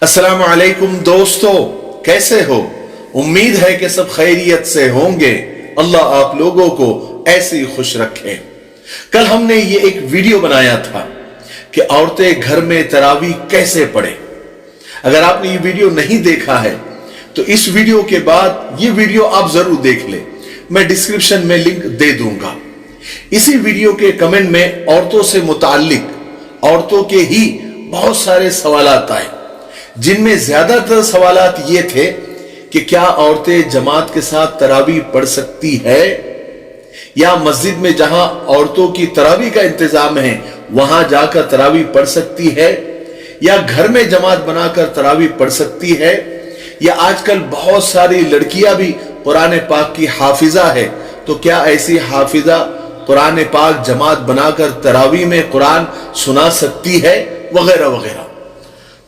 अस्सलाम वालेकुम दोस्तों, कैसे हो? उम्मीद है कि सब खैरियत से होंगे। अल्लाह आप लोगों को ऐसे ही खुश रखे। कल हमने ये एक वीडियो बनाया था कि औरतें घर में तरावी कैसे पढ़े। अगर आपने ये वीडियो नहीं देखा है तो इस वीडियो के बाद ये वीडियो आप जरूर देख ले। मैं डिस्क्रिप्शन में लिंक दे दूंगा। इसी वीडियो के कमेंट में औरतों से मुताल्लिक औरतों के ही बहुत सारे सवालात आए, जिनमें ज्यादातर सवालात ये थे कि क्या औरतें जमात के साथ तरावी पढ़ सकती है, या मस्जिद में जहां औरतों की तरावी का इंतजाम है वहां जाकर तरावी पढ़ सकती है, या घर में जमात बनाकर तरावी पढ़ सकती है, या आजकल बहुत सारी लड़कियां भी कुरान पाक की हाफिजा है, तो क्या ऐसी हाफिजा कुरान पाक जमात बनाकर तरावी में कुरान सुना सकती है, वगैरह वगैरह।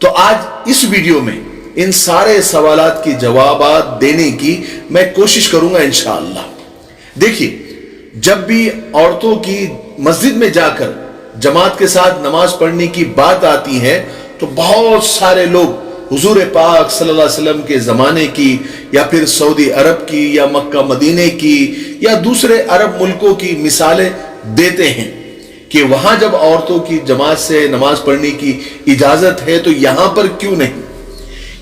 तो आज इस वीडियो में इन सारे सवालात की जवाबात देने की मैं कोशिश करूंगा इंशाअल्लाह। देखिए, जब भी औरतों की मस्जिद में जाकर जमात के साथ नमाज पढ़ने की बात आती है तो बहुत सारे लोग हुजूर पाक सल्लल्लाहु अलैहि वसल्लम के जमाने की, या फिर सऊदी अरब की, या मक्का मदीने की, या दूसरे अरब मुल्कों की मिसालें देते हैं कि वहां जब औरतों की जमात से नमाज पढ़ने की इजाजत है तो यहां पर क्यों नहीं,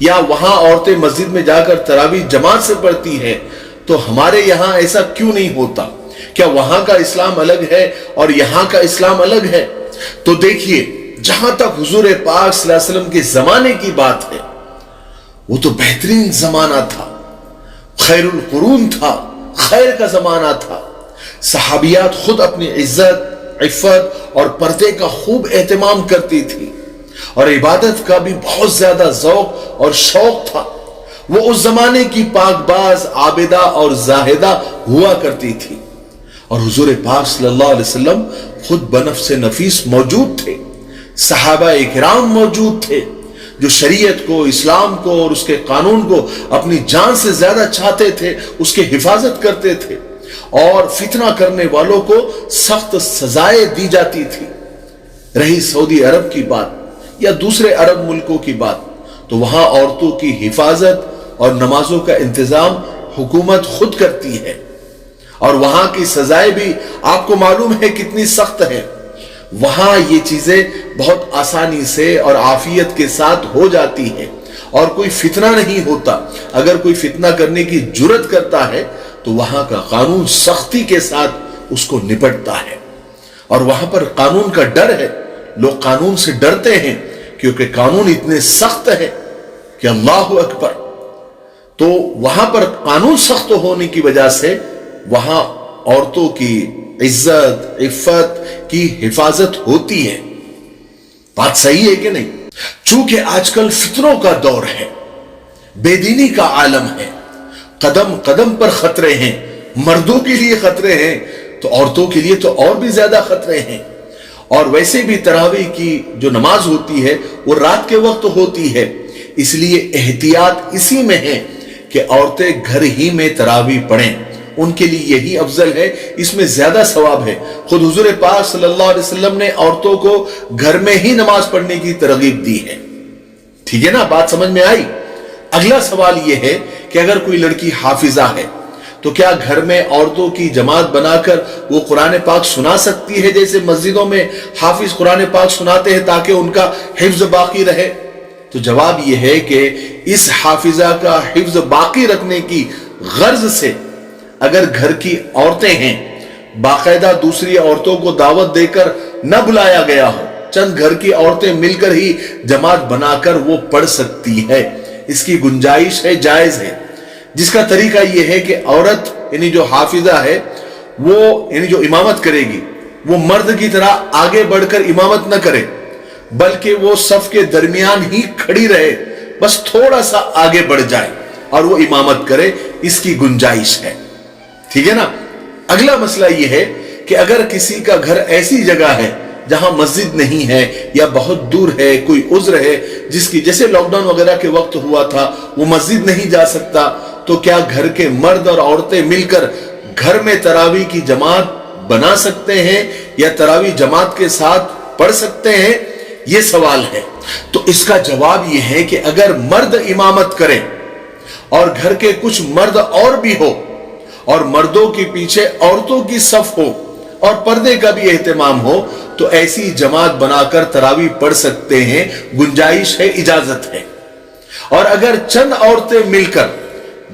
या वहां औरतें मस्जिद में जाकर तरावी जमात से पढ़ती है तो हमारे यहां ऐसा क्यों नहीं होता? क्या वहां का इस्लाम अलग है और यहां का इस्लाम अलग है? तो देखिए, जहां तक हुजूर पाक सल्लल्लाहु अलैहि वसल्लम के जमाने की बात है, वो तो बेहतरीन जमाना था, खैरुल कुरून था, खैर का जमाना था। सहाबियात खुद अपनी इज्जत, इफ़्फ़त और पर्दे का खूब एहतमाम करती थी, और इबादत का भी बहुत ज्यादा ज़ौक़ और शौक था। वो उस जमाने की पाकबाज, आबिदा और जाहिदा हुआ करती थी, और हुजूर पाक सल्लल्लाहु अलैहि वसल्लम खुद बनफ्स नफीस मौजूद थे। सहाबा इकराम मौजूद थे जो शरीयत को, इस्लाम को और उसके कानून को अपनी जान से ज्यादा चाहते थे, उसके हिफाजत करते थे, और फितना करने वालों को सख्त सजाएं दी जाती थी। रही सऊदी अरब की बात या दूसरे अरब मुल्कों की बात, तो वहां औरतों की हिफाजत और नमाजों का इंतजाम हुकूमत खुद करती है, और वहां की सजाएं भी आपको मालूम है कितनी सख्त है। वहां ये चीजें बहुत आसानी से और आफियत के साथ हो जाती है, और कोई फितना नहीं होता। अगर कोई फितना करने की जुर्रत करता है तो वहां का कानून सख्ती के साथ उसको निपटता है, और वहां पर कानून का डर है। लोग कानून से डरते हैं क्योंकि कानून इतने सख्त है कि अल्लाहु अकबर। तो वहां पर कानून सख्त होने की वजह से वहां औरतों की इज्जत, इफ़्फ़त की हिफाजत होती है। बात सही है कि नहीं? चूंकि आजकल फितनों का दौर है, बेदीनी का आलम है, कदम कदम पर खतरे हैं। मर्दों के लिए खतरे हैं तो औरतों के लिए तो और भी ज्यादा खतरे हैं। और वैसे भी तरावी की जो नमाज होती है वो रात के वक्त होती है, इसलिए एहतियात इसी में है कि औरतें घर ही में तरावी पढ़ें। उनके लिए यही अफजल है, इसमें ज्यादा सवाब है। खुद हुजूर पाक सल्लल्लाहु अलैहि वसल्लम ने औरतों को घर में ही नमाज पढ़ने की तरगीब दी है। ठीक है ना? बात समझ में आई? अगला सवाल यह है कि अगर कोई लड़की हाफिजा है तो क्या घर में औरतों की जमात बनाकर वो कुरान पाक सुना सकती है, जैसे मस्जिदों में हाफिज कुरान पाक सुनाते हैं ताकि उनका हिफ्ज बाकी रहे? तो जवाब यह है कि इस हाफिजा का हिफ्ज बाकी रखने की गर्ज से अगर घर की औरतें हैं, बाकायदा दूसरी औरतों को दावत देकर न बुलाया गया हो, चंद घर की औरतें मिलकर ही जमात बनाकर वो पढ़ सकती है। इसकी गुंजाइश है, जायज है। जिसका तरीका यह है कि औरत यानी जो हाफिजा है वो यानी जो इमामत करेगी वो मर्द की तरह आगे बढ़कर इमामत न करे, बल्कि वो सफ के दरमियान ही खड़ी रहे, बस थोड़ा सा आगे बढ़ जाए और वो इमामत करे। इसकी गुंजाइश है। ठीक है ना? अगला मसला यह है कि अगर किसी का घर ऐसी जगह है जहां मस्जिद नहीं है या बहुत दूर है, कोई उज्र है जिसकी, जैसे लॉकडाउन वगैरह के वक्त हुआ था, वो मस्जिद नहीं जा सकता, तो क्या घर के मर्द और औरतें मिलकर घर में तरावी की जमात बना सकते हैं, या तरावी जमात के साथ पढ़ सकते हैं, یہ سوال ہے۔ تو اس کا جواب یہ ہے کہ اگر مرد امامت کرے اور گھر کے کچھ مرد اور بھی ہو اور مردوں کے پیچھے عورتوں کی صف ہو اور پردے کا بھی اہتمام ہو تو ایسی جماعت بنا کر تراویح پڑھ سکتے ہیں، گنجائش ہے، اجازت ہے۔ اور اگر چند عورتیں مل کر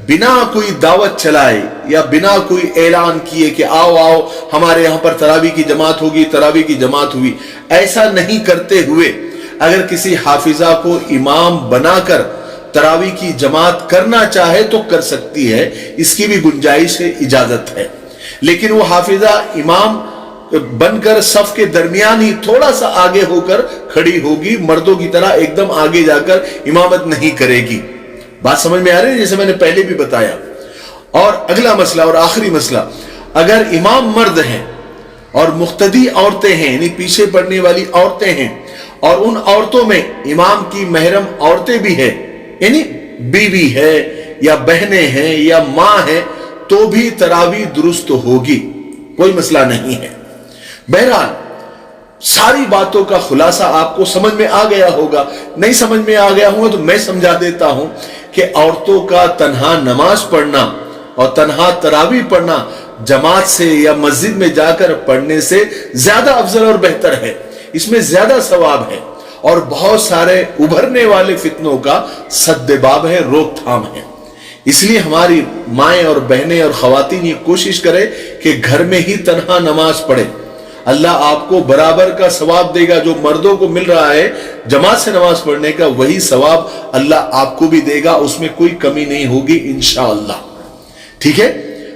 بنا کوئی دعوت چلائے یا بنا کوئی اعلان کیے کہ آؤ آؤ ہمارے یہاں پر تراویح کی جماعت ہوگی، تراویح کی جماعت ہوئی، ایسا نہیں کرتے ہوئے اگر کسی حافظہ کو امام بنا کر تراویح کی جماعت کرنا چاہے تو کر سکتی ہے، اس کی بھی گنجائش ہے، اجازت ہے۔ لیکن وہ حافظہ امام بن کر صف کے درمیان ہی تھوڑا سا آگے ہو کر کھڑی ہوگی، مردوں کی طرح ایک دم آگے جا کر امامت نہیں کرے گی۔ بات سمجھ میں آ رہی ہے؟ جیسے میں نے پہلے بھی بتایا۔ اور اگلا مسئلہ اور آخری مسئلہ، اگر امام مرد ہیں اور مقتدی عورتیں ہیں، یعنی پیچھے پڑنے والی عورتیں ہیں، اور ان عورتوں میں امام کی محرم عورتیں بھی ہیں، یعنی بیوی ہے یا بہنیں ہیں یا ماں ہے، تو بھی تراویح درست ہوگی، کوئی مسئلہ نہیں ہے۔ بہرحال ساری باتوں کا خلاصہ آپ کو سمجھ میں آ گیا ہوگا، نہیں سمجھ میں آ گیا ہوگا تو میں سمجھا دیتا ہوں کہ عورتوں کا تنہا نماز پڑھنا اور تنہا تراویح پڑھنا جماعت سے یا مسجد میں جا کر پڑھنے سے زیادہ افضل اور بہتر ہے، اس میں زیادہ ثواب ہے اور بہت سارے ابھرنے والے فتنوں کا سد باب ہے، روک تھام ہے۔ اس لیے ہماری مائیں اور بہنیں اور خواتین یہ کوشش کرے کہ گھر میں ہی تنہا نماز پڑھے، اللہ آپ کو برابر کا ثواب دے گا، جو مردوں کو مل رہا ہے جماعت سے نماز پڑھنے کا وہی ثواب اللہ آپ کو بھی دے گا، اس میں کوئی کمی نہیں ہوگی انشاءاللہ۔ ٹھیک ہے؟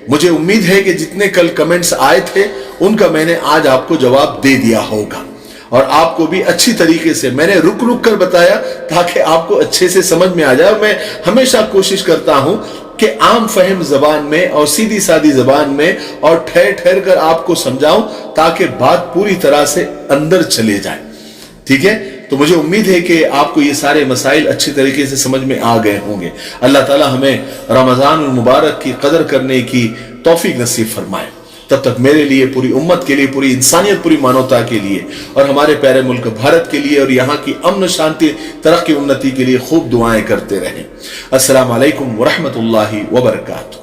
مجھے امید ہے کہ جتنے کل کمنٹس آئے تھے ان کا میں نے آج آپ کو جواب دے دیا ہوگا، اور آپ کو بھی اچھی طریقے سے میں نے رک رک کر بتایا تاکہ آپ کو اچھے سے سمجھ میں آ جائے۔ اور میں ہمیشہ کوشش کرتا ہوں کہ عام فہم زبان میں اور سیدھی سادی زبان میں اور ٹھہر ٹھہر کر آپ کو سمجھاؤں تاکہ بات پوری طرح سے اندر چلے جائے۔ ٹھیک ہے؟ تو مجھے امید ہے کہ آپ کو یہ سارے مسائل اچھی طریقے سے سمجھ میں آ گئے ہوں گے۔ اللہ تعالی ہمیں رمضان المبارک کی قدر کرنے کی توفیق نصیب فرمائے۔ تب تک میرے لیے، پوری امت کے لیے، پوری انسانیت، پوری مانوتا کے لیے اور ہمارے پیارے ملک بھارت کے لیے اور یہاں کی امن و شانتی، ترقی، انتی کے لیے خوب دعائیں کرتے رہیں۔ السلام علیکم ورحمۃ اللہ وبرکاتہ۔